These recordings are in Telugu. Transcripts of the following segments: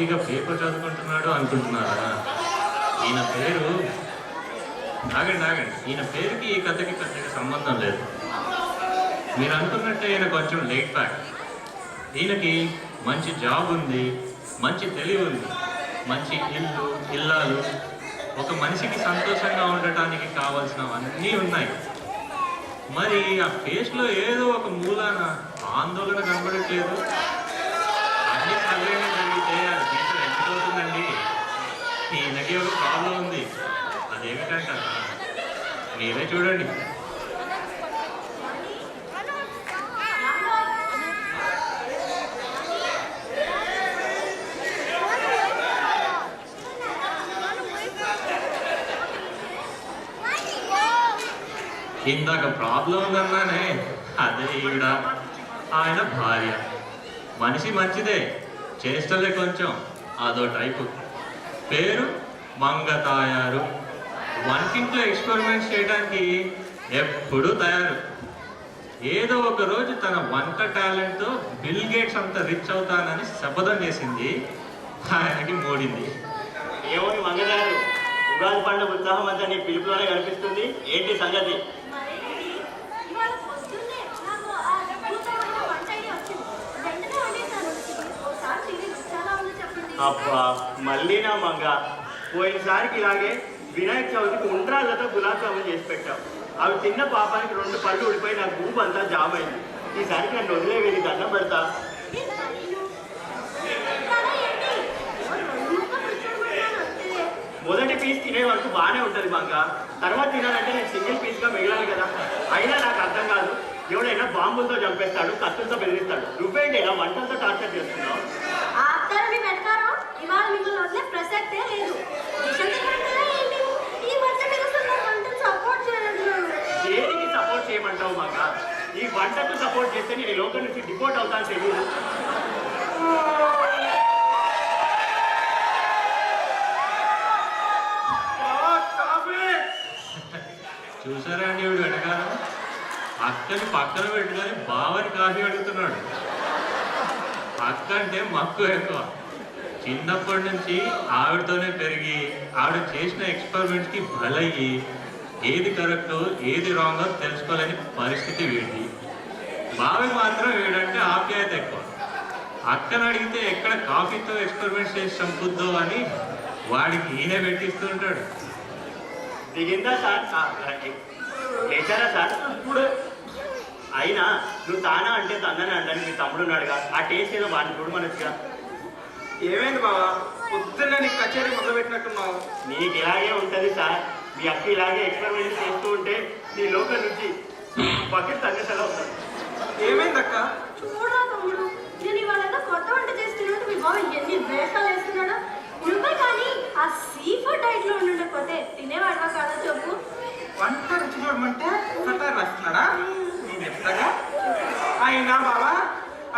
హాబీగా పేపర్ చదువుకుంటున్నాడు అనుకుంటున్నారా? ఈయన పేరు ఆగండి, ఈయన పేరుకి ఈ కథకి పెద్దగా సంబంధం లేదు. మీరు అనుకున్నట్టే ఈయన కొంచెం లేట్ బ్యాక్. ఈయనకి మంచి జాబ్ ఉంది, మంచి తెలివి ఉంది, మంచి ఇల్లు ఇల్లాలు, ఒక మనిషికి సంతోషంగా ఉండటానికి కావాల్సినవన్నీ ఉన్నాయి. మరి ఆ ఫేస్లో ఏదో ఒక మూలాన ఆందోళన కనబడట్లేదు. అన్ని సరైన జరిగితే అది జీవితం ఎంత అవుతుందండి? ఈయనకి ఒక ప్రాబ్లం ఉంది, అదేమిటంటారా? మీరే చూడండి. ఇందాక ప్రాబ్లం ఉందన్నానే, అదే ఈవిడ ఆయన భార్య. మనిషి మంచిదే, చేష్టలే కొంచెం అదో టైపు. పేరు మంగతాయారు. వంటింట్లో ఎక్స్పెరిమెంట్స్ చేయడానికి ఎప్పుడూ తయారు. ఏదో ఒక రోజు తన వంట టాలెంట్తో బిల్ గేట్స్ అంత రిచ్ అవుతానని శపథం చేసింది. ఆయనకి మూడింది. ఏమోని మంగతాయారు, ఉగాది పండుగ ఉత్సాహం అంతా నీ పిలుపులోనే కనిపిస్తుంది. ఏంటి సంగతి? అబ్బా మళ్ళీ నా మంగ, పోయినసారికి ఇలాగే వినాయక చవితికి ఉండ్రాళ్ళతో గులాబ్ జామున్ చేసి పెట్టావు. అవి తిన్న పాపానికి 2 పళ్ళు ఊడిపోయి నా గూపు అంతా జామ్ అయింది. ఈసారికి నన్ను వదిలే వెళ్ళి దండం పెడతా. మొదటి పీస్ తినే వరకు బాగానే ఉంటుంది మంగ, తర్వాత తినాలంటే నేను సింగిల్ పీస్గా మిగలాలి కదా. అయినా నాకు అర్థం కాదు, ఎవడైనా బాంబులతో చంపేస్తాడు, కత్తులతో బెదిరిస్తాడు. నువ్వేంటి ఇలా వంటలతో టార్చర్ చేస్తున్నావు? ప్రసక్తే లేదు. దేనికి సపోర్ట్ చేయమంటావు మాక? ఈ వంటకు సపోర్ట్ చేస్తే నేను ఈ లోకం నుంచి డిపోర్ట్ అవుతాను తెలియదు. చూసారా అండి వీడు వెనకాలం? అక్కని పక్కన పెట్టుకొని బావని కాఫీ అడుగుతున్నాడు. అక్క అంటే మక్కువ ఎక్కువ. చిన్నప్పటి నుంచి ఆవిడతోనే పెరిగి ఆవిడ చేసిన ఎక్స్పెరిమెంట్స్కి బలయ్యి ఏది కరెక్టో ఏది రాంగో తెలుసుకోలేని పరిస్థితి వీడి. బావి మాత్రం వీడంటే ఆప్యాయత ఎక్కువ. అక్కను అడిగితే ఎక్కడ కాఫీతో ఎక్స్పెరిమెంట్స్ చేసి చంపుద్దో అని వాడికి ఈయనే పెట్టిస్తూ ఉంటాడు. దిగిందా సార్? లేచారా సార్? ఇప్పుడు అయినా నువ్వు తానా అంటే తందని అంటాను. మీ తమ్ముడు ఉన్నాడుగా, ఆ టేస్ట్ ఏదో వాడిని చూడమనొచ్చుగా. ఏమైంది బావా, పొద్దున్న నీకు కచేరీ మొదలుపెట్టినట్టున్నావు? నీకు ఇలాగే ఉంటుంది సార్. మీ అక్క ఇలాగే ఎక్స్పెరిమెంట్ చేస్తూ ఉంటే నీ లోకల్ నుంచి బకెట్ తగ్గేసలా ఉంటుంది. ఏమైంది అక్క? చూడా తమ్ముడు, నేను ఇవాళ కొత్త వంట చేస్తున్నాడు. మీ బాబు ఎన్ని వేషాలు వేస్తున్నాడో. నువ్వే కానీ ఆ సీ ఫుడ్ డైట్ లో ఉండకపోతే తినేవాడుగా కాదా చెప్పు? వంట రుచి చూడమంటే సటార్ రాస్తున్నాడా? నేను చెప్తాగా. అయినా బావా,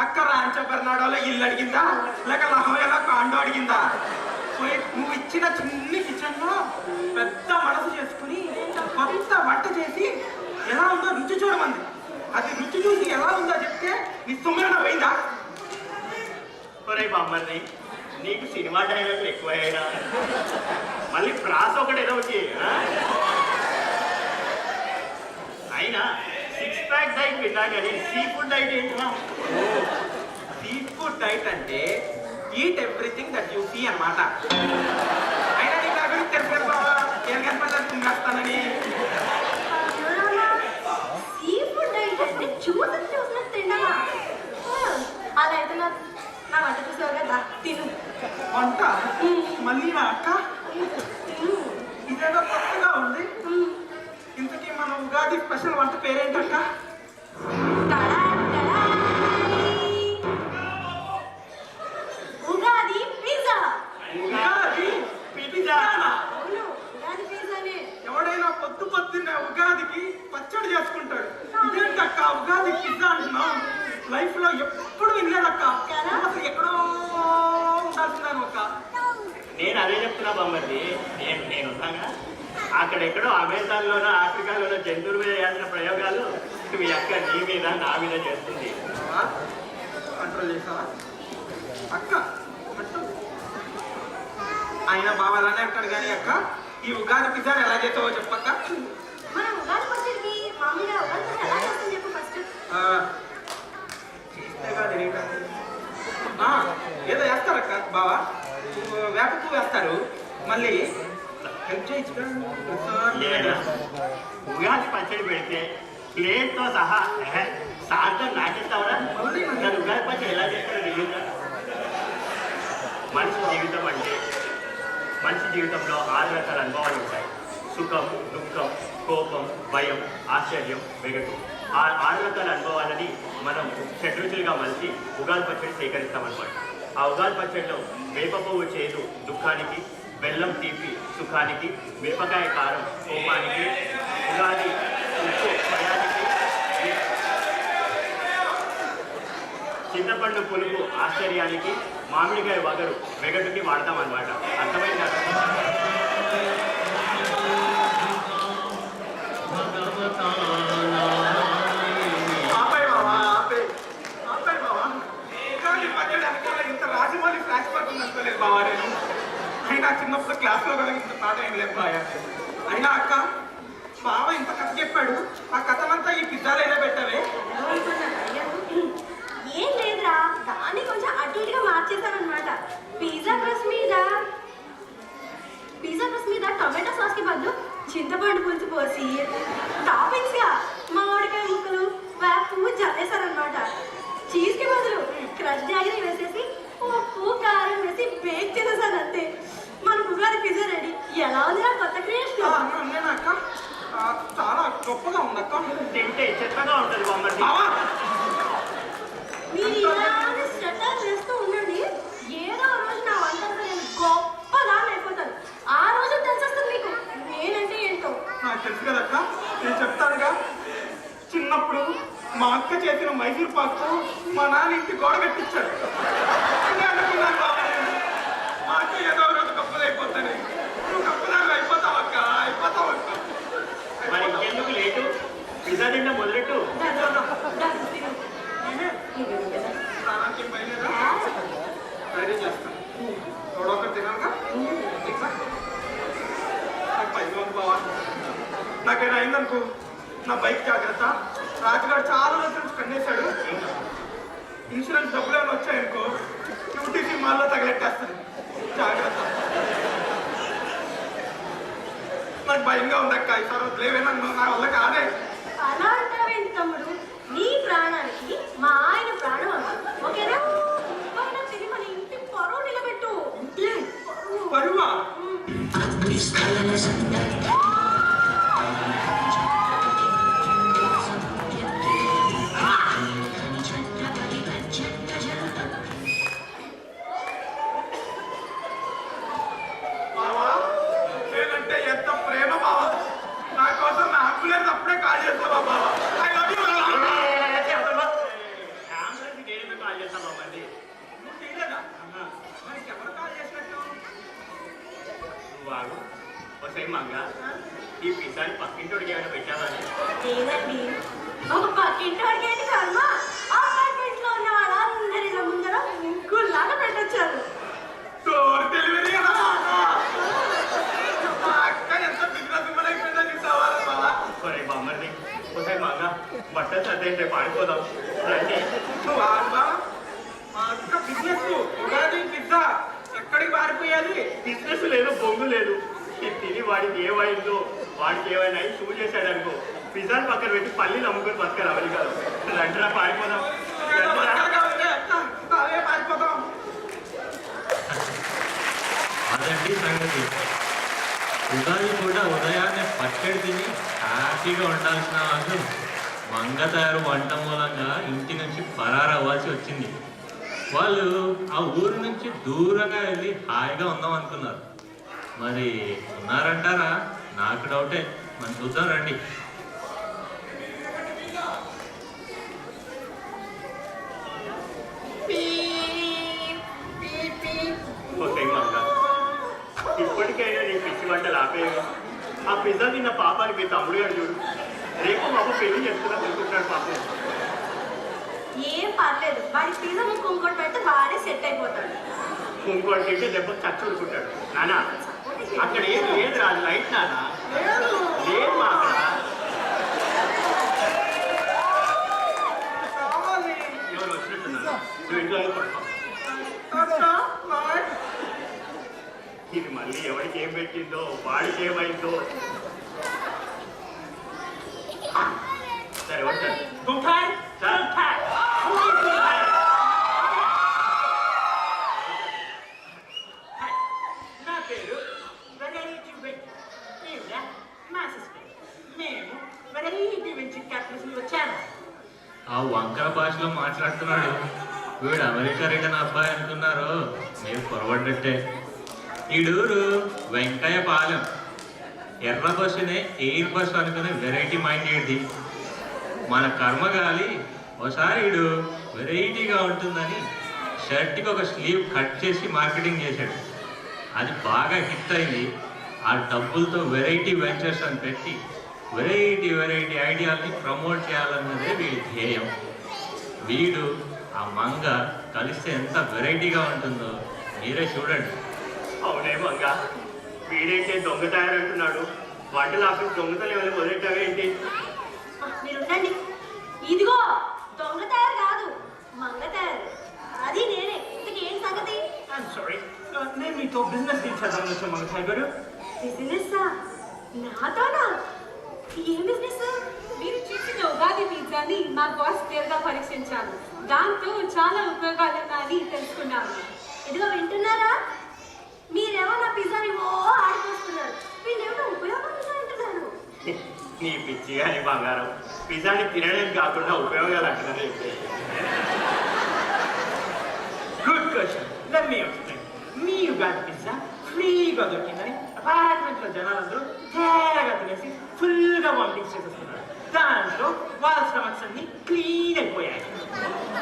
అక్క రాంచబర్నాడోలో ఇల్లు అడిగిందా లేక లహోయలో కాండో అడిగిందా? నువ్వు ఇచ్చిన చిన్ని కిచెన్ లో పెద్ద మనసు చేసుకుని కొత్త వంట చేసి ఎలా ఉందో రుచి చూడమంది. అది రుచి చూసి ఎలా ఉందో చెప్తే నీ సుమ్మరణ పోయిందా? ఒరే బామ్మర్ని, నీకు సినిమా డైలాగులు ఎక్కువయ్యారా? మళ్ళీ ప్రాస్ ఒకటి ఏదో వచ్చి. అయినా 6 ప్యాక్ డైట్ విన్నా కానీ సీ ఫుడ్ డైట్ ఏంటినా? సీ ఫుడ్ డైట్ అంటే eat everything that you see అన్నమాట. అయినా నీకు నా గురించి తెలిపారు బావా, ఏం కనపడతానని. సీ ఫుడ్ డైట్ అంటే చూసినట్టు తిన్నావా? అలా అయితే నా వంట చూసావు కదా, తిను. వంట మళ్ళీ నా అక్క? ఇదేదో కొత్తగా ఉంది. ఇంతకీ మన ఉగాది స్పెషల్ వంట పేరేంటక్క? ఉగాది పిజ్జా. ఉగాది పిజ్జానా? అవును, ఉగాది పిజ్జానే. ఎవడైనా పొద్దున్నే ఉగాదికి పచ్చడి చేసుకుంటాడు. ఇదేంటక్క ఉగాది పిజ్జా అంటున్నావు? లైఫ్ లో ఎప్పుడు వినలేదక్క. అసలు ఎక్కడో ఉండాల్సిందాను అక్క. నేను అదే చెప్తున్నా బామ్మర్ది. నేనున్నాగా, అక్కడెక్కడో అమెరికాలోనో ఆఫ్రికాలోనో జంతువుల మీద చేసిన ప్రయోగాలు మీ అక్క నీ మీద నా మీద చేస్తుంది. కంట్రోల్ చేసావా అక్క? ఆయన బావ అలానే అంటాడు కానీ అక్క ఈ ఉగాది పిజ్జా ఎలా చేస్తావో చెప్పక్క. మనం ఉగాది పచ్చడికి మామూలుగా ఉగాది పచ్చడి ఎలా చేస్తాం చెప్పు ఫస్ట్. ఆ, చేస్తేగా తెలియక. ఆ, ఏదో వేస్తారక్క బావా, వేప పువ్వు వేస్తారు. మళ్ళీ హెల్ప్ చేయొచ్చుగా. లేదా ఉగాది పచ్చడి పెడితే ప్లేట్తో సహా సాయంత్రం నాకెత్తావరా? నన్ను ఉగాది పచ్చడి ఎలా చేస్తారో తెలియదా? మనిషి జీవితం అంటే మనిషి జీవితంలో 6 రకాల అనుభవాలు ఉంటాయి. సుఖం, దుఃఖం, కోపం, భయం, ఆశ్చర్యం, వెగటు. ఆ 6 రకాల అనుభవాలని మనం షడ్రుచులుగా మలిచి ఉగాది పచ్చడి సేకరిస్తామన్నమాట. ఆ ఉగాది పచ్చడిలో వేప పువ్వు చేదు దుఃఖానికి, బెల్లం తీపి సుఖానికి, మిరపకాయ కారం కోపానికి, ఉగాది ఉప్పు భయానికి, చింతపండు పులుపు ఆశ్చర్యానికి, మామిడికాయ వగరు వెగటుకి వాడతాం అన్నమాట. అర్థమైందా? ఆపే బావా, ఆపే బావా. ఉగాది పచ్చడి అనుకోలే ఇంత రాజమౌళి ఫ్లాష్ బ్యాక్ ఉంది అనుకోలేదు బావా నేను. అయినా చిన్నప్పుడు క్లాస్లో కూడా ఇంత పాట ఏం లేదు బాయ్. అయినా అక్క బావ ఇంత కథ చెప్పాడు, ఆ కథనంతా ఈ పిజ్జాలైనా పెట్టావే. ఏం లేదురా, దాన్ని కొంచెం అటు ఇటుగా మార్చేశానమాట. పిజ్జా క్రస్ట్ మీద టొమాటో సాస్ కి బదులు చింతపండు పులుసు పోసి టాపింగ్స్ గా మామిడికాయ ముక్కలు వేప పువ్వు జల్లేశారనమాట. చీజ్ కి బదులు క్రష్ జాగరీ వేసేసి ఉప్పు కారం వేసి బేక్ చేసేసాను అంతే. మన ఉగాది పిజ్జా రెడీ. ఎలా ఉంది నా కొత్త క్రియేషన్? నేను అక్క చాలా గొప్పగా ఉంది అక్క. తింటే చెత్తగా ఉంటుంది బామ్మర్ది. బావా మీరు ఇలానే స్టెటర్ చేస్తూ ఉండండి. ఏదో రోజు నా వంటతో నేను గొప్పదాన్ని అయిపోతాను. ఆ రోజు తెలిసేస్తుంది మీకు నేనంటే ఏంటో. నాకు తెలుసు కదక్క, నేను చెప్తానుగా. చిన్నప్పుడు మా అక్క చేసిన మైసూర్ పాకు మా నాన్న ఇంటి గోడ కట్టించాడు. అదే అనుకున్నాను బాబా నేను. మా అక్క ఏదో రోజు గొప్పదైపోతాను. నువ్వు గొప్పదాన్ని అయిపోతావు అక్క, అయిపోతావు అక్క. మరి ఇంకెందుకు లేటు? పిజ్జా తింటే మొదలెట్టు. స్నానానికి బయలుదేరా, రెడీ చేస్తాను. తోడొకటి తినాలిగా. నాకు భయం ఉంది బావా. నాకేనా అయిందనుకో నా బైక్ జాగ్రత్త. రాజుగారు చాలా రోజుల నుంచి కన్నేశాడు. ఇన్సూరెన్స్ డబ్బులు ఏమైనా వచ్చాయనుకో యూటీసీ మాల్లో తగలెట్టేస్తాను. జాగ్రత్త. నాకు భయంగా ఉంది అక్క. ఈసారి వదిలేవే నన్ను, నా వల్ల కాదే. అలా అంటావేంటి తమ్ముడు? నీ ప్రాణానికి మా ఆయన ప్రాణం అవ్వ. ఓకేనా? పైన తిని మన ఇంటి పరువు నిలబెట్టు. పరువా? బావా నేనంటే ఎంత ప్రేమ బావా. నా కోసం నా అంబులెన్స్ అప్పుడే కాల్ చేస్తావా బావా? I love you. అంబులెన్స్ నేనే కాల్ చేస్తాను బామ్మర్ది. నువ్వు చేయలేదా? మరి ఎవరు కాల్ చేసినట్టు? నువ్వు వాడు ఒకసారి మంగ ఈ పిజ్జాని పక్కింటోడికి ఏమైనా పెట్టావని. లేదండి, ఒక పక్కింటోడికి ఏంటి కర్మ? అపార్ట్మెంట్ లో ఉన్న వాళ్ళందరి ముందర ముగ్గులాగా పెట్టొచ్చారు. డోర్ డెలివరీ మా అక్క ఎంత బిజినెస్ ఉమెన్ అయిపోయిందో చూసావా బావా? సరే బామ్మర్ది ఒకసారి మంగ బట్టలు సర్దేంటే పాడుకోదాం రండి. నువ్వు ఆడవా? మా అక్క బిజినెస్ ఉగాది పిజ్జా ఎక్కడికి పారిపోయాలి? బిజినెస్ లేదు, బొంగు లేదు. ఇది తిని వాడికి ఏమైందో, వాడికి ఏమైనా షూ చేశాడు అనుకో పిజ్జాని పక్కన పెట్టి పల్లీలు అమ్ముకొని బతకాలి. అవన్నీ కాదు రండిరా పారిపోదాం. అదే పారిపోతాం. అదండి సంగతి. ఉగాది కూడా ఉదయాన్నే పచ్చడి తిని హ్యాపీగా ఉండాల్సిన వాళ్ళు మంగ తయారు వంట మూలంగా ఇంటి నుంచి పరారవ్వాల్సి వచ్చింది. వాళ్ళు ఆ ఊరు నుంచి దూరంగా వెళ్ళి హాయిగా ఉందాం అనుకున్నారు. మరి ఉన్నారంటారా? నాకు డౌటే. మనం చూద్దాం రండి. ఓకే మంగ ఇప్పటికైనా నీ పిచ్చి వంటలు ఆపేయగా. ఆ పిజ్జా తిన్న పాపానికి మీ తమ్ముడు గారు చూడు, రేపు బాబు పెళ్లి చేస్తున్నా అనుకుంటున్నాడు పాపం. ఏం పర్లేదు, వాడి పిజ్జా ముక్కు ఇంకోటి పెడితే వాడే సెట్ అయిపోతాడు. ఇంకోటి తింటే దెబ్బ చచ్చి ఉడుకుంటాడు. నానా అక్కడ ఏం లేదు రాదు లైట్ నానా లేదు మా అక్కడ కావాలి. ఎవరు వచ్చినట్టున్నారు నువ్వు ఇంట్లో పడుకో అక్క, లైట్. ఇది మళ్ళీ ఎవరికి ఏం పెట్టిందో వాడికి ఏమైందో సరే వచ్చాను గుంఠాయ్, సార్ గుంఠాయ్. నా పేరు వెరైటీ వెంకీ. ఈవిడ మా సిస్టర్. మేము వెరైటీ వెంకీ క్యాపిటల్స్ వచ్చాము. ఆ వంకర భాషలో మాట్లాడుతున్నాడు. వీడు అమెరికా రిటర్న్ అబ్బాయి అనుకున్నారు, మీరు పొరబడ్డట్టే. ఈడూరు వెంకయ్య పాలెం. ఎర్ర బస్సునే ఎయిర్ బస్ అనుకునే వెరైటీ మైండ్ ఏంటి. మన కర్మగాలి ఒకసారి వీడు వెరైటీగా ఉంటుందని షర్ట్కి ఒక స్లీవ్ కట్ చేసి మార్కెటింగ్ చేశాడు. అది బాగా హిట్ అయింది. ఆ డబ్బులతో వెరైటీ వెంచర్స్ అని పెట్టి వెరైటీ ఐడియాల్ని ప్రమోట్ చేయాలన్నదే వీడి ధ్యేయం. వీడు ఆ మంగ కలిస్తే ఎంత వెరైటీగా ఉంటుందో మీరే చూడండి. అవునే మంగ వీడైతే దొంగ తయారంటున్నాడు. వంటలు ఆఫీస్ దొంగతలు ఏమైనా మొదలెట్టావేంటి? మీరు ఉండండి. ఇదిగో దొంగ తయారు కాదు, మంగ తయారు. అది నేనే. ఇంతకీ ఏం సంగతి? ఐఎమ్ సారీ, నేను మీతో బిజినెస్ డీల్ చేద్దామని వచ్చాను మంగతాయ్ గారు. బిజినెస్ నాతోనా? ఏం బిజినెస్? మీరు చేసిన ఉగాది పిజ్జాని మా బాస్ నేరుగా పరీక్షించాను. దాంతో చాలా ఉపయోగాలున్నాయని తెలుసుకున్నాను. ఇదిగో వింటున్నారా? మీరేమో నా పిజ్జాని ఓ ఆడిపోస్తున్నారు. వీళ్ళేమో ఉపయోగం అంటున్నారు. నీ పిచ్చి కానీ బంగారం పిజ్జాని తినడానికి కాకుండా ఉపయోగాలు అంటున్నారు. Good question. Let me explain. మీ ఉగాది పిజ్జా ఫ్రీగా దొరికిందని అపార్ట్మెంట్లో జనాలందరూ తేరగా తినేసి ఫుల్గా వామిటింగ్స్ చేసేస్తున్నారు. దాంట్లో వాళ్ళ స్టమక్స్ అన్ని క్లీన్ అయిపోయాయి.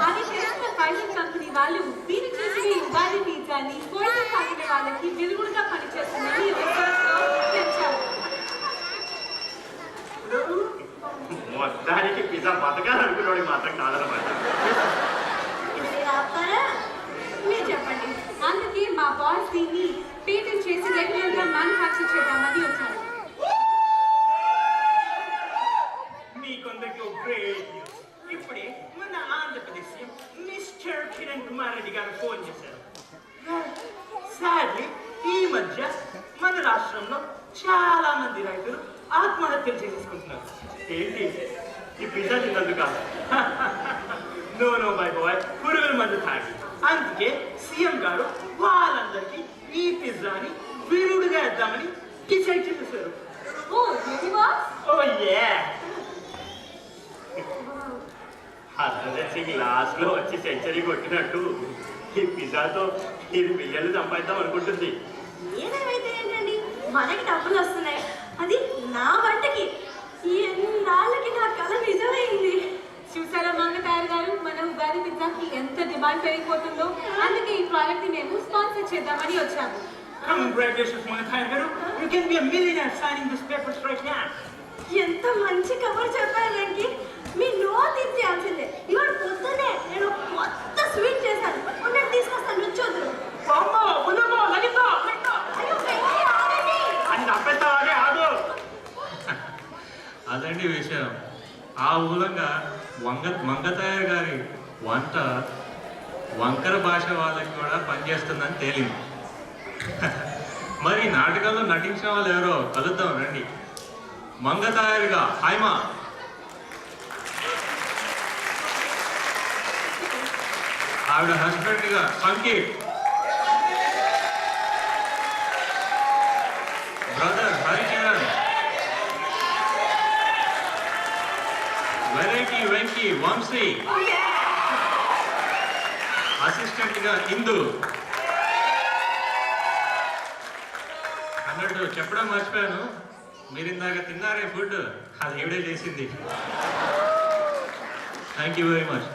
అది తెలిసిన ఫైనాన్స్ కంపెనీ వాళ్ళు మీరు చేసిన ఈ ఉగాది పిజ్జాని పోయిన తాగిన వాళ్ళకి విరుగుడుగా పనిచేస్తుందని రిసర్చ్లో తెలిసారు. మొత్తానికి పిజ్జా బతకాలనుకున్నాడు మాత్రం కాదనమాట. ఇప్పుడు ఆపుతారా? మీరు చెప్పండి. అందుకే మా బాస్ దీన్ని పేటెంట్ చేసి రెగ్యులర్గా మ్యానుఫ్యాక్చర్ చేద్దామని వచ్చారు. మీకందరికీ ఒక గ్రేట్ న్యూస్. ఇప్పుడే మన ఆంధ్రప్రదేశ్ సీఎం మిస్టర్ కిరణ్ కుమార్ రెడ్డి గారు ఫోన్ చేశారు. సాడ్లీ ఈ మధ్య మన రాష్ట్రంలో చాలా మంది రైతులు ఆత్మహత్యలు చేసేసుకుంటున్నారు. ఏంటి ఈ పిజ్జా తిన్నందుక? నో బై బాయ్, పురుగుల మందు తాగి. అందుకే సీఎం గారు వాళ్ళందరికీ ఈ పిజ్జాని విరుడుగా ఇద్దామని డిసైడ్ చేసేసారు. ఓ రియల్లీ బాస్? ఓ యే. అర్థం లాస్ట్ లో వచ్చి సెంచరీ కొట్టినట్టు ఈ పిజ్జాతో ఇది బియ్యాలు సంపాదిద్దాం అనుకుంటుంది. ఏదేమైతే ఏంటండి, మనకి డబ్బులు వస్తున్నాయి. అది నా వంటకి. ఎన్నాళ్ళకి నా కళ నిజమైంది. చూసారా మంగతాయర్ గారు, మన ఉగాది పిజ్జాకి ఎంత డిమాండ్ పెరిగిపోతుందో. అందుకే ఈ ప్రాజెక్ట్ ని మేము స్పాన్సర్ చేద్దామని వచ్చాము. కంగ్రాచులేషన్స్ మంగతాయర్ గారు. You can be a millionaire signing this papers right now. ఎంత మంచి కబుర్ చెప్పారండి. మీ నోరు తీసేయాల్సిందే. ఇవాళ పొద్దున్నే నేను కొత్త స్వీట్ చేశాను. ఉన్నట్టు తీసుకొస్తాను, రుచోదురు. అమ్మో ఉదమో లగితో. అయ్యో వెంకీ, ఆగండి. అని తప్పేస్తావానే ఆగు. అదండి విషయం. ఆ మూలంగా మంగతాయర్ గారి వంట వంకర భాష వాళ్ళకి కూడా పనిచేస్తుందని తేలింది. మరి నాటకంలో నటించిన వాళ్ళు ఎవరో కలుద్దాం రండి. మంగతాయర్గా హైమా, ఆవిడ హస్బెండ్గా Sankeer, brother Haricharan, variety Venky Vamsi, assistant గా ఇందు. అన్నట్టు చెప్పడం మర్చిపోయాను, మీరు ఇందాక తిన్నారే ఫుడ్, అది ఈవిడే చేసింది. Thank you very much.